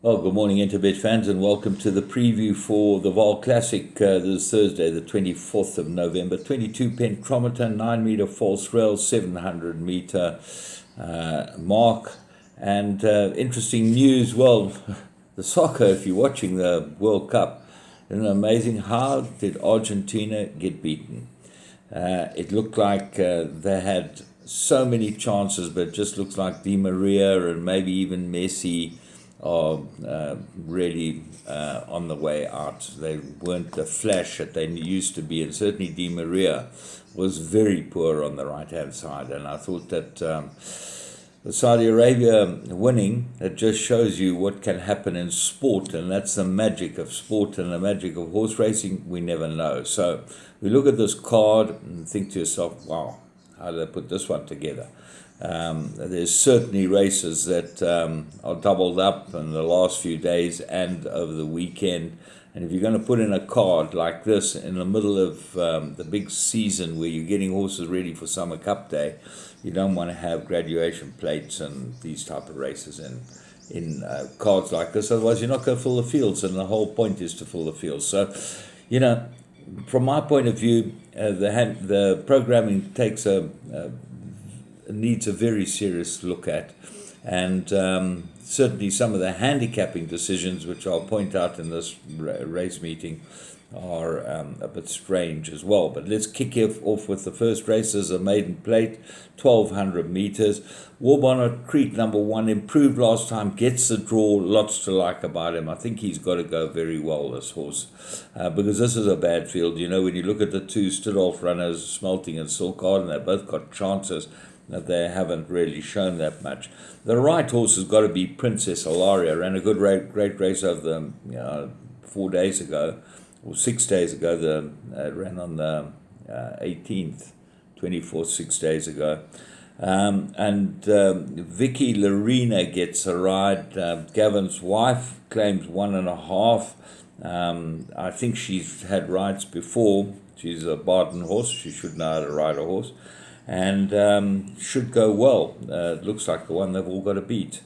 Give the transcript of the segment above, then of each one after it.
Well, good morning, Interbet fans, and welcome to the preview for the Vaal Classic this Thursday, the 24th of November. 22 pentrometer, 9 meter false rail, 700 meter mark. And interesting news, well, the soccer, if you're watching the World Cup, isn't it amazing? How did Argentina get beaten? It looked like they had so many chances, but it just looks like Di Maria and maybe even Messi are really on the way out. They weren't the flash that they used to be, and certainly Di Maria was very poor on the right-hand side. And I thought that the Saudi Arabia winning, it just shows you what can happen in sport, and that's the magic of sport and the magic of horse racing. We never know. So we look at this card and think to yourself, wow, how did they put this one together? There's certainly races that are doubled up in the last few days and over the weekend. And if you're going to put in a card like this in the middle of the big season where you're getting horses ready for Summer Cup Day, you don't want to have graduation plates and these type of races in cards like this. Otherwise, you're not going to fill the fields, and the whole point is to fill the fields. So, you know, from my point of view, the programming needs a very serious look at, and certainly some of the handicapping decisions, which I'll point out in this race meeting, are a bit strange as well. But let's kick off with the first race as a maiden plate, 1200 meters. Warbonnet Creek, number one, improved last time, gets the draw, lots to like about him. I think he's got to go very well, this horse, because this is a bad field. You know, when you look at the two Stidolf runners, Smelting and Silk Garden, they've both got chances that they haven't really shown that much. The right horse has got to be Princess Ilaria. Ran a good, great race over the 4 days ago, or 6 days ago. Ran on the 18th, 24th, 6 days ago. And Vicky Lorena gets a ride. Gavin's wife claims 1.5. I think she's had rides before. She's a Barton horse. She should know how to ride a horse, and should go well. It looks like the one they've all got to beat.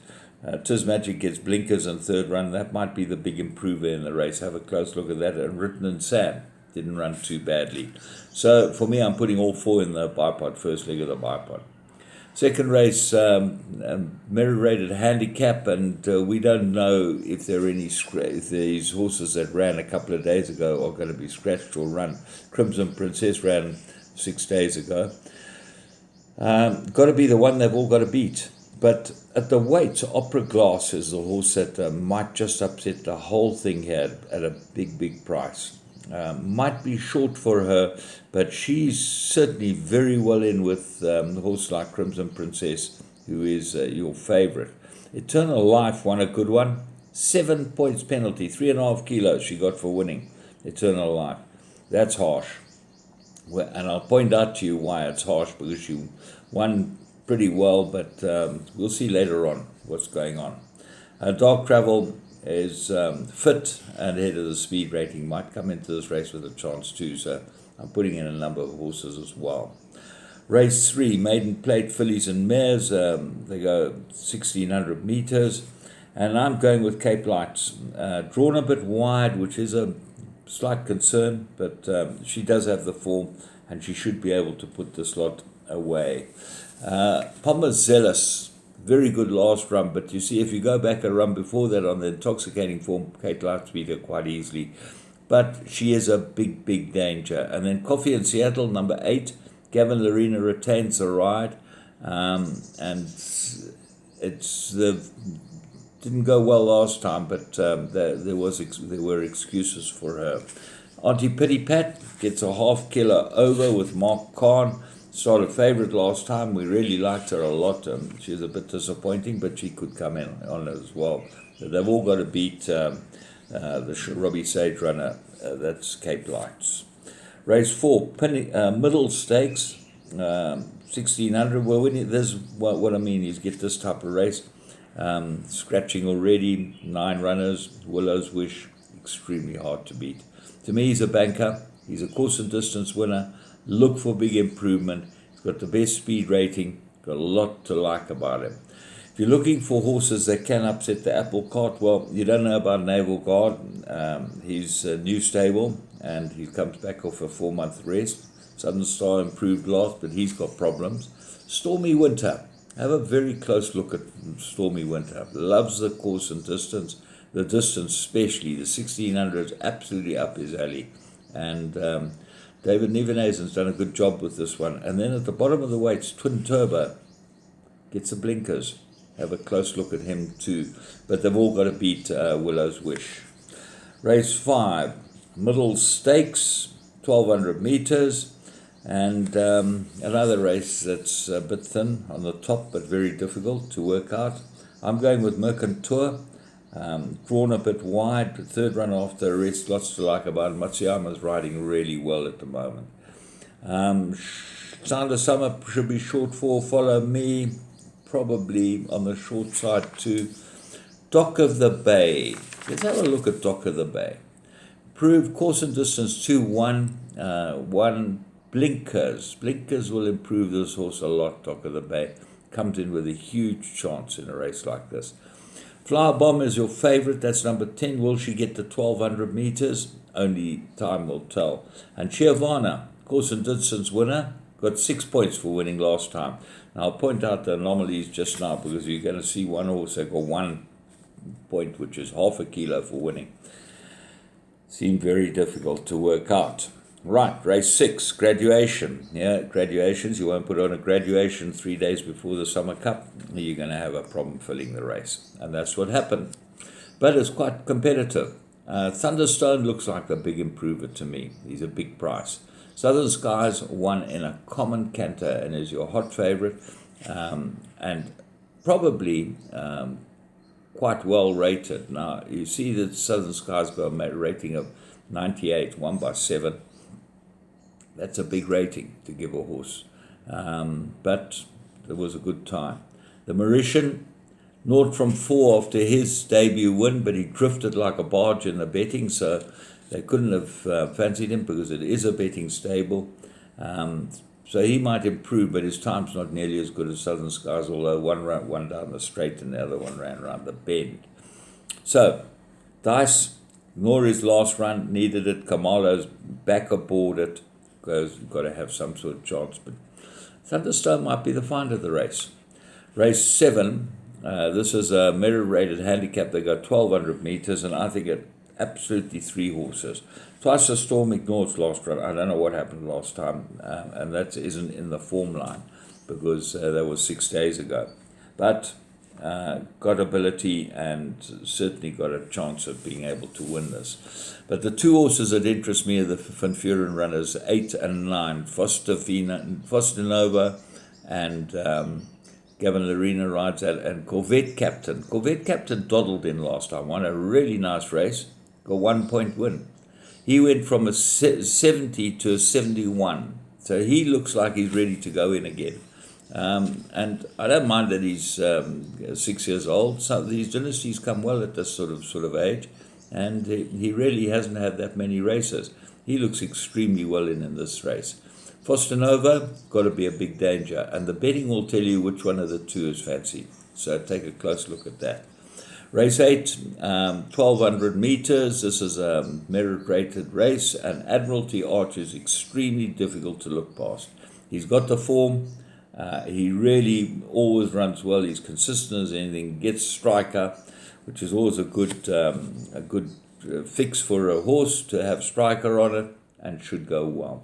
Tiz Magic gets blinkers in third run. That might be the big improver in the race. Have a close look at that. And Written and Sam didn't run too badly. So for me, I'm putting all four in the bipod, first leg of the bipod. Second race, merit-rated handicap, and we don't know if there are if these horses that ran a couple of days ago are going to be scratched or run. Crimson Princess ran 6 days ago. Got to be the one they've all got to beat. But at the weight, Opera Glass is the horse that might just upset the whole thing here at a big price. Might be short for her, but she's certainly very well in with a horse like Crimson Princess, who is your favourite. Eternal Life won a good one. 7 points penalty, 3.5 kilos she got for winning. Eternal Life. That's harsh. And I'll point out to you why it's harsh, because she won pretty well, but we'll see later on what's going on. Dark Travel is fit and ahead of the speed rating, might come into this race with a chance too, so I'm putting in a number of horses as well. Race 3, Maiden Plate, fillies and mares. They go 1,600 meters, and I'm going with Cape Lights. Drawn a bit wide, which is a slight concern, but she does have the form, and she should be able to put this lot away. Palmer Zealous, very good last run, but you see, if you go back a run before that on the intoxicating form, Kate Lights beat her quite easily. But she is a big danger. And then Coffee in Seattle, number 8, Gavin Lorena retains the ride, and didn't go well last time, but there were excuses for her. Auntie Pity Pat gets a half kilo over with Mark Kahn. Started favourite last time. We really liked her a lot. She was a bit disappointing, but she could come in on it as well. So they've all got to beat the Robbie Sage runner. That's Cape Lights. Race 4, middle stakes, 1,600. Well, what I mean is get this type of race. Scratching already, 9 runners. Willow's Wish, extremely hard to beat. To me, he's a banker. He's a course and distance winner. Look for big improvement. He's got the best speed rating. Got a lot to like about him. If you're looking for horses that can upset the apple cart, well, you don't know about Naval Guard. He's a new stable, and he comes back off a 4-month rest. Southern Star improved last, but he's got problems. Stormy Winter. Have a very close look at Stormy Winter. Loves the course and distance. The distance especially, the 1600 is absolutely up his alley. And David Nevenhuizen's done a good job with this one. And then at the bottom of the weights, Twin Turbo gets the blinkers. Have a close look at him too. But they've all got to beat Willow's Wish. Race 5, Middle Stakes, 1200 meters. And another race that's a bit thin on the top, but very difficult to work out. I'm going with Mercantour, drawn a bit wide, but third run after a rest, lots to like about it. Matsuyama's riding really well at the moment. Sound of Summer should be short for Follow Me, probably on the short side too. Dock of the Bay. Let's have a look at Dock of the Bay. Proved course and distance 2-1, 1 blinkers. Blinkers will improve this horse a lot. Dock of the Bay comes in with a huge chance in a race like this. Flower Bomb is your favorite. That's number 10. Will she get to 1200 meters? Only time will tell. And Chiavana, course and distance winner, got 6 points for winning last time. Now I'll point out the anomalies just now because you're going to see one horse that got 1 point, which is half a kilo for winning. Seemed very difficult to work out. Right, race 6, Graduation. Yeah, graduations. You won't put on a graduation 3 days before the Summer Cup. You're going to have a problem filling the race. And that's what happened. But it's quite competitive. Thunderstone looks like a big improver to me. He's a big price. Southern Skies won in a common canter and is your hot favorite. And probably quite well rated. Now, you see that Southern Skies got a rating of 98, won by 7. That's a big rating to give a horse. But it was a good time. The Mauritian, 0 from 4 after his debut win, but he drifted like a barge in the betting, so they couldn't have fancied him because it is a betting stable. So he might improve, but his time's not nearly as good as Southern Skies, although one ran one down the straight and the other one ran around the bend. So, Dice, Nori's last run, needed it. Kamalo's back aboard it. Got to have some sort of chance, but Thunderstone might be the find of the race. Race 7, this is a merit-rated handicap. They got 1200 meters, and I think it absolutely 3 horses. Twice the Storm ignored last run. I don't know what happened last time, and that isn't in the form line because that was 6 days ago. But got ability and certainly got a chance of being able to win this. But the 2 horses that interest me are the Van Vuren runners 8 and 9, Foster Nova and Gavin Larena rides that, and Corvette Captain. Corvette Captain dawdled in last time, won a really nice race, got 1 point win. He went from a 70 to a 71, so he looks like he's ready to go in again. And I don't mind that he's 6 years old. Some of these dynasties come well at this sort of age, and he really hasn't had that many races. He looks extremely well in this race. Foster Nova, got to be a big danger, and the betting will tell you which one of the 2 is fancy. So take a close look at that. Race 8, 1200 meters. This is a merit-rated race, and Admiralty Arch is extremely difficult to look past. He's got the form. He really always runs well. He's consistent as anything. Gets striker, which is always a good fix for a horse to have striker on it, and should go well.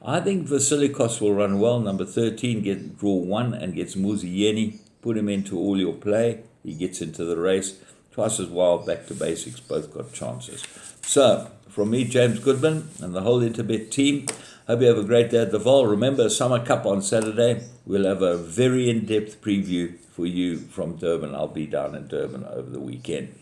I think Vasilikos will run well. Number 13, draw 1 and gets Muzieni. Put him into all your play. He gets into the race. Twice as wild, back to basics. Both got chances. So, from me, James Goodman, and the whole Interbet team, hope you have a great day at the Vaal. Remember, Summer Cup on Saturday. We'll have a very in-depth preview for you from Durban. I'll be down in Durban over the weekend.